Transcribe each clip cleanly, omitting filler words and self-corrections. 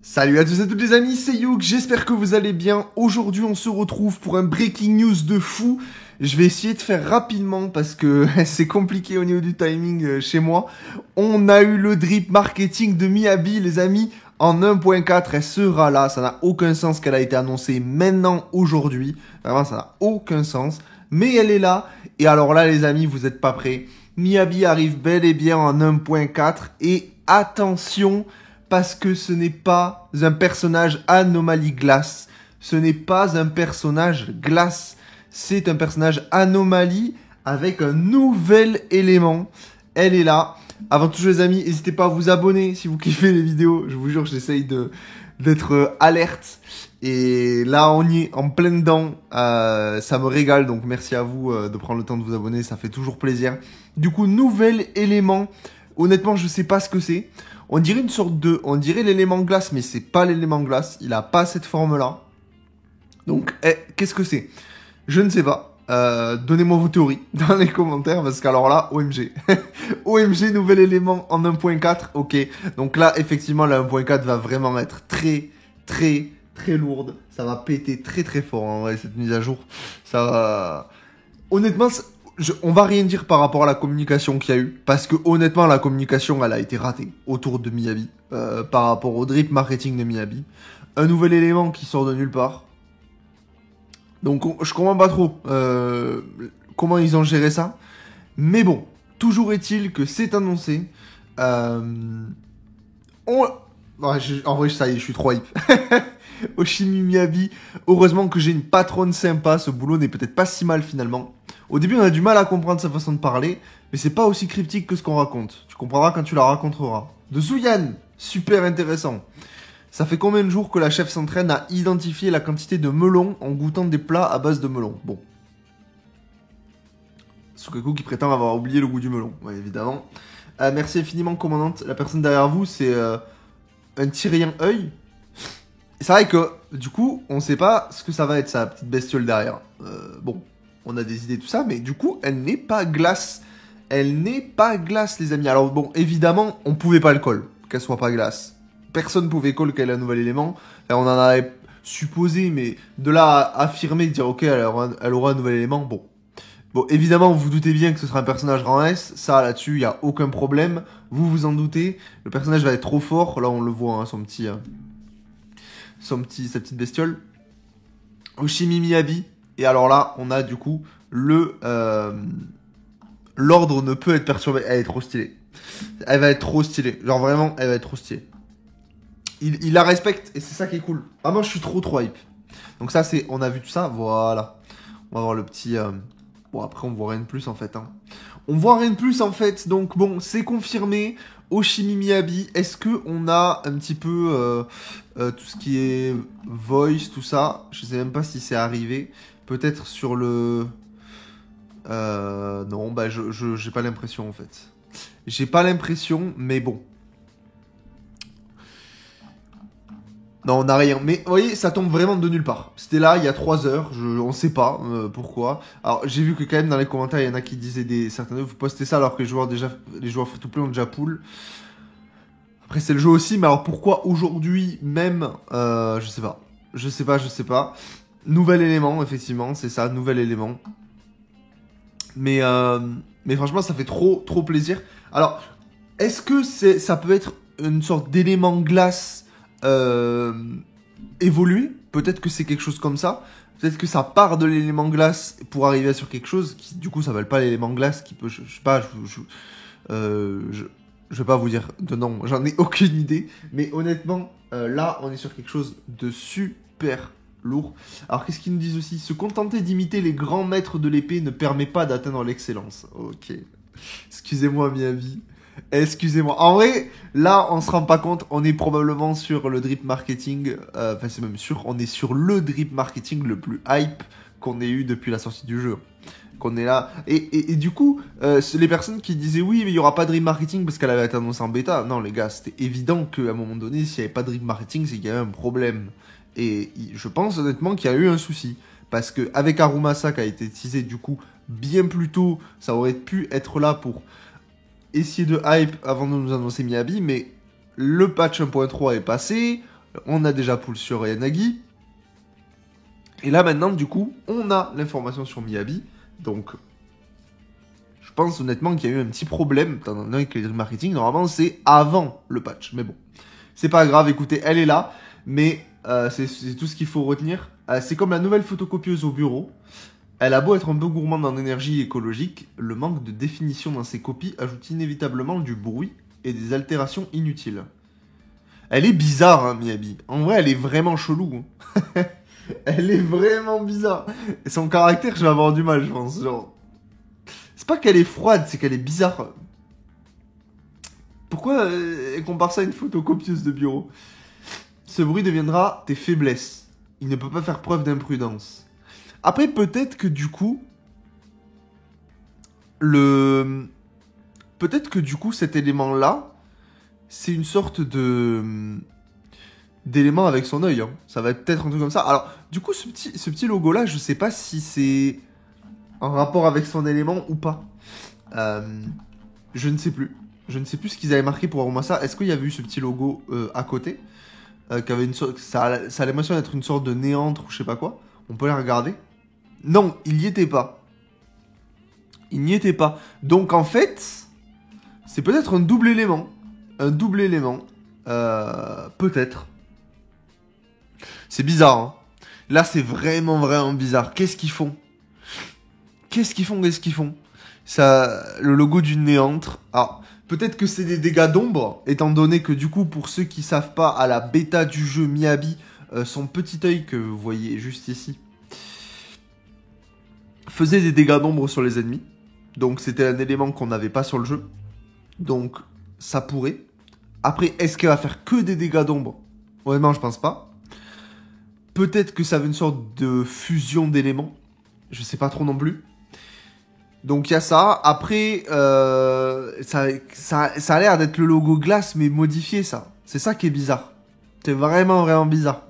Salut à tous et à toutes les amis, c'est Youk, j'espère que vous allez bien. Aujourd'hui on se retrouve pour un breaking news de fou. Je vais essayer de faire rapidement parce que c'est compliqué au niveau du timing chez moi. On a eu le drip marketing de Miyabi les amis en 1.4, elle sera là, ça n'a aucun sens qu'elle a été annoncée maintenant aujourd'hui. Vraiment ça n'a aucun sens, mais elle est là. Et alors là les amis, vous n'êtes pas prêts. Miyabi arrive bel et bien en 1.4 et attention, parce que ce n'est pas un personnage Anomalie Glace. Ce n'est pas un personnage glace. C'est un personnage Anomalie avec un nouvel élément. Elle est là. Avant tout les amis, n'hésitez pas à vous abonner si vous kiffez les vidéos. Je vous jure, j'essaye d'être alerte. Et là, on y est en plein dedans. Ça me régale. Donc merci à vous de prendre le temps de vous abonner. Ça fait toujours plaisir. Du coup, nouvel élément. Honnêtement, je sais pas ce que c'est. On dirait une sorte de... On dirait l'élément glace, mais c'est pas l'élément glace. Il a pas cette forme-là. Donc, qu'est-ce que c'est? Je ne sais pas. Donnez-moi vos théories dans les commentaires, parce qu'alors là, OMG. OMG, nouvel élément en 1.4. Ok. Donc là, effectivement, la 1.4 va vraiment être très lourde. Ça va péter très fort, en vrai, cette mise à jour. Ça va... Honnêtement, on va rien dire par rapport à la communication qu'il y a eu, parce que honnêtement la communication elle a été ratée autour de Miyabi, par rapport au drip marketing de Miyabi. Un nouvel élément qui sort de nulle part. Donc je comprends pas trop comment ils ont géré ça. Mais bon, toujours est-il que c'est annoncé. En vrai ça y est, je suis trop hype. Oshimi Miyabi, heureusement que j'ai une patronne sympa, ce boulot n'est peut-être pas si mal finalement. Au début on a du mal à comprendre sa façon de parler, mais c'est pas aussi cryptique que ce qu'on raconte. Tu comprendras quand tu la raconteras. De Zuyan, super intéressant. Ça fait combien de jours que la chef s'entraîne à identifier la quantité de melons en goûtant des plats à base de melons? Bon. Sukaku qui prétend avoir oublié le goût du melon, ouais, évidemment. Merci infiniment commandante, la personne derrière vous c'est un Tyrien œil. C'est vrai que, du coup, on sait pas ce que ça va être, sa petite bestiole derrière. Bon, on a des idées, tout ça, mais du coup, elle n'est pas glace. Elle n'est pas glace, les amis. Alors bon, évidemment, on pouvait pas le call, qu'elle soit pas glace. Personne pouvait call qu'elle ait un nouvel élément. Enfin, on en avait supposé, mais de là à affirmer, dire, ok, elle aura un nouvel élément, bon. Bon, évidemment, vous vous doutez bien que ce sera un personnage rang S. Ça, là-dessus, il n'y a aucun problème. Vous vous en doutez. Le personnage va être trop fort. Là, on le voit, hein, sa petite bestiole. Oshimi Miyabi. Et alors là, on a du coup l'ordre ne peut être perturbé. Elle est trop stylée. Elle va être trop stylée. Genre vraiment, elle va être trop stylée. Il la respecte et c'est ça qui est cool. Ah, moi, je suis trop hype. Donc ça, c'est... On a vu tout ça. Voilà. On va voir le petit... Bon, après, on voit rien de plus, en fait. Hein. On voit rien de plus, en fait. Donc, bon, c'est confirmé. Oshimi Miyabi, est-ce que on a un petit peu tout ce qui est voice, tout ça? Je sais même pas si c'est arrivé. Peut-être sur le... non, bah j'ai pas l'impression en fait. J'ai pas l'impression, mais bon. Non, on n'a rien. Mais vous voyez, ça tombe vraiment de nulle part. C'était là il y a 3 heures, on sait pas pourquoi. Alors j'ai vu que quand même dans les commentaires, il y en a qui disaient certains vous postez ça alors que les joueurs free-to-play ont déjà pool. Après c'est le jeu aussi, mais alors pourquoi aujourd'hui même, je sais pas. Je sais pas. Nouvel élément, effectivement, c'est ça, nouvel élément. Mais franchement, ça fait trop plaisir. Alors, est-ce que ça peut être une sorte d'élément glace évolué? Peut-être que c'est quelque chose comme ça. Peut-être que ça part de l'élément glace pour arriver sur quelque chose qui, du coup, s'appelle pas l'élément glace, qui peut, je sais pas, je vais pas vous dire de nom, j'en ai aucune idée. Mais honnêtement, là, on est sur quelque chose de super lourd. Alors, qu'est-ce qu'ils nous disent aussi? Se contenter d'imiter les grands maîtres de l'épée ne permet pas d'atteindre l'excellence. Ok. Excusez-moi, Miyabi. Excusez-moi. En vrai, là, on se rend pas compte. On est probablement sur le drip marketing. Enfin, c'est même sûr. On est sur le drip marketing le plus hype qu'on ait eu depuis la sortie du jeu. Qu'on est là. Et du coup, les personnes qui disaient oui, mais il y aura pas de drip marketing parce qu'elle avait été annoncée en bêta. Non, les gars, c'était évident qu'à un moment donné, s'il y avait pas de drip marketing, c'est qu'il y avait un problème. Et je pense honnêtement qu'il y a eu un souci. Parce que avec Arumasa qui a été teasé du coup bien plus tôt, ça aurait pu être là pour essayer de hype avant de nous annoncer Miyabi, mais le patch 1.3 est passé, On a déjà pull sur Yanagi. Et là maintenant, du coup, on a l'information sur Miyabi. Donc, je pense honnêtement qu'il y a eu un petit problème avec le Dream Marketing. Normalement, c'est avant le patch. Mais bon, c'est pas grave. Écoutez, elle est là. Mais c'est tout ce qu'il faut retenir. C'est comme la nouvelle photocopieuse au bureau. Elle a beau être un peu gourmande en énergie écologique, le manque de définition dans ses copies ajoute inévitablement du bruit et des altérations inutiles. Elle est bizarre, hein, Miyabi. En vrai, elle est vraiment chelou. Hein. Elle est vraiment bizarre. Et son caractère, je vais avoir du mal, je pense. Genre, c'est pas qu'elle est froide, c'est qu'elle est bizarre. Pourquoi elle compare ça à une photocopieuse de bureau? Ce bruit deviendra tes faiblesses. Il ne peut pas faire preuve d'imprudence. Après, peut-être que du coup, peut-être que du coup, cet élément-là, c'est une sorte d'élément avec son œil. Hein. Ça va être peut-être un truc comme ça. Alors, du coup, ce petit logo-là, je sais pas si c'est en rapport avec son élément ou pas. Je ne sais plus. Je ne sais plus ce qu'ils avaient marqué pour Aromasa. Est-ce qu'il y avait eu ce petit logo à côté qui avait ça a l'impression d'être une sorte de néantre ou je sais pas quoi. On peut les regarder. Non, il n'y était pas. Il n'y était pas. Donc en fait, c'est peut-être un double élément. Un double élément. Peut-être. C'est bizarre, hein. Là, c'est vraiment, vraiment bizarre. Qu'est-ce qu'ils font? Qu'est-ce qu'ils font? Ça, le logo du néantre. Alors, peut-être que c'est des dégâts d'ombre, étant donné que du coup, pour ceux qui savent pas, à la bêta du jeu Miyabi, son petit œil que vous voyez juste ici, faisait des dégâts d'ombre sur les ennemis. Donc c'était un élément qu'on n'avait pas sur le jeu. Donc ça pourrait. Après, est-ce qu'elle va faire que des dégâts d'ombre? Honnêtement, je pense pas. Peut-être que ça veut une sorte de fusion d'éléments. Je sais pas trop non plus. Donc il y a ça. Après, ça a l'air d'être le logo glace, mais modifié, ça. C'est ça qui est bizarre. C'est vraiment, vraiment bizarre.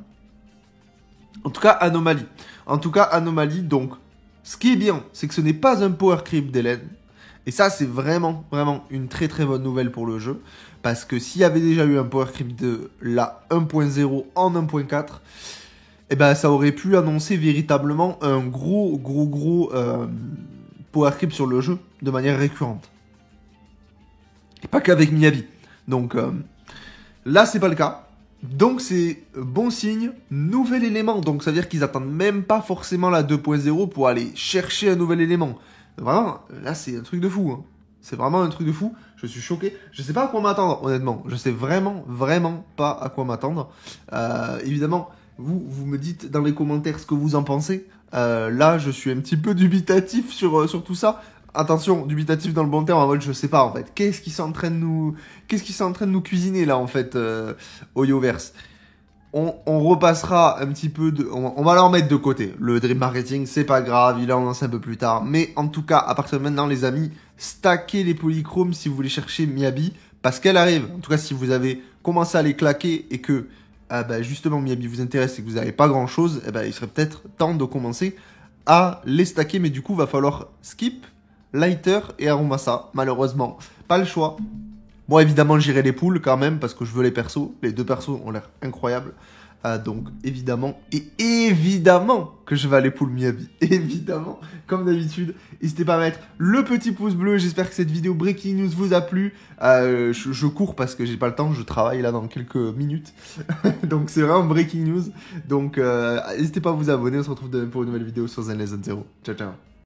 En tout cas, anomalie. Donc, ce qui est bien, c'est que ce n'est pas un power creep d'Hélène. Et ça, c'est vraiment, vraiment une très très bonne nouvelle pour le jeu. Parce que s'il y avait déjà eu un power creep de la 1.0 en 1.4, eh ben, ça aurait pu annoncer véritablement un gros power creep sur le jeu de manière récurrente. Et pas qu'avec Miyabi. Donc là, c'est pas le cas. Donc c'est bon signe, nouvel élément. Donc ça veut dire qu'ils attendent même pas forcément la 2.0 pour aller chercher un nouvel élément. Vraiment, là c'est un truc de fou. Hein. C'est vraiment un truc de fou. Je suis choqué. Je sais pas à quoi m'attendre, honnêtement. Je sais vraiment, vraiment pas à quoi m'attendre. Évidemment, vous me dites dans les commentaires ce que vous en pensez. Là, je suis un petit peu dubitatif sur tout ça. Attention, dubitatif dans le bon terme, en mode je sais pas en fait. Qu'est-ce qu'ils sont en train de nous cuisiner là en fait, Oyoverse. On repassera un petit peu on va leur mettre de côté. Le Dream Marketing, c'est pas grave, il en lance un peu plus tard. Mais en tout cas, à partir de maintenant, les amis, stackez les polychromes si vous voulez chercher Miyabi, parce qu'elle arrive. En tout cas, si vous avez commencé à les claquer et que justement Miyabi vous intéresse et que vous n'avez pas grand chose, il serait peut-être temps de commencer à les stacker. Mais du coup, va falloir skip Lighter et Aromasa, malheureusement. Pas le choix. Bon, évidemment, j'irai les poules quand même, parce que je veux les persos. Les deux persos ont l'air incroyables. Donc, évidemment, que je vais aller poules Miyabi. Évidemment, comme d'habitude. N'hésitez pas à mettre le petit pouce bleu. J'espère que cette vidéo Breaking News vous a plu. Je cours parce que j'ai pas le temps. Je travaille là dans quelques minutes. Donc, c'est vraiment Breaking News. Donc, n'hésitez pas à vous abonner. On se retrouve demain pour une nouvelle vidéo sur Zen Legend 0. Ciao, ciao.